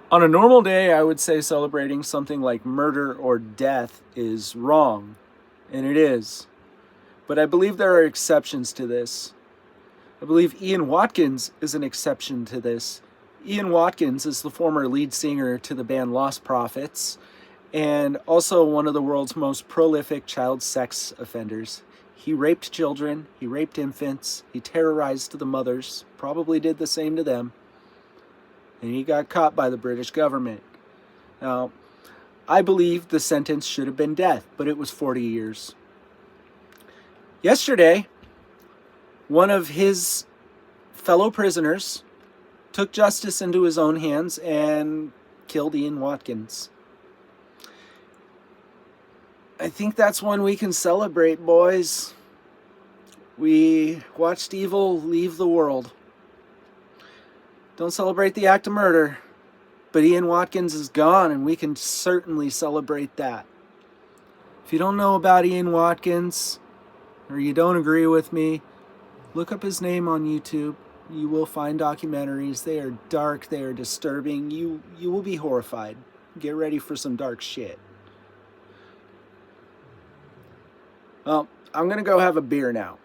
On a normal day, I would say celebrating something like murder or death is wrong, and it is. But I believe there are exceptions to this. I believe Ian Watkins is an exception to this. Ian Watkins is the former lead singer to the band Lost Prophets and also one of the world's most prolific child sex offenders. He raped children, he raped infants, he terrorized the mothers, probably did the same to them, and he got caught by the British government. Now, I believe the sentence should have been death, but it was 40 years. Yesterday, one of his fellow prisoners took justice into his own hands and killed Ian Watkins. I think that's one we can celebrate, boys. We watched evil leave the world. Don't celebrate the act of murder, but Ian Watkins is gone, and we can certainly celebrate that. If you don't know about Ian Watkins, or you don't agree with me, look up his name on YouTube. You will find documentaries. They are dark, they are disturbing. You will be horrified. Get ready for some dark shit. Well, I'm going to go have a beer now.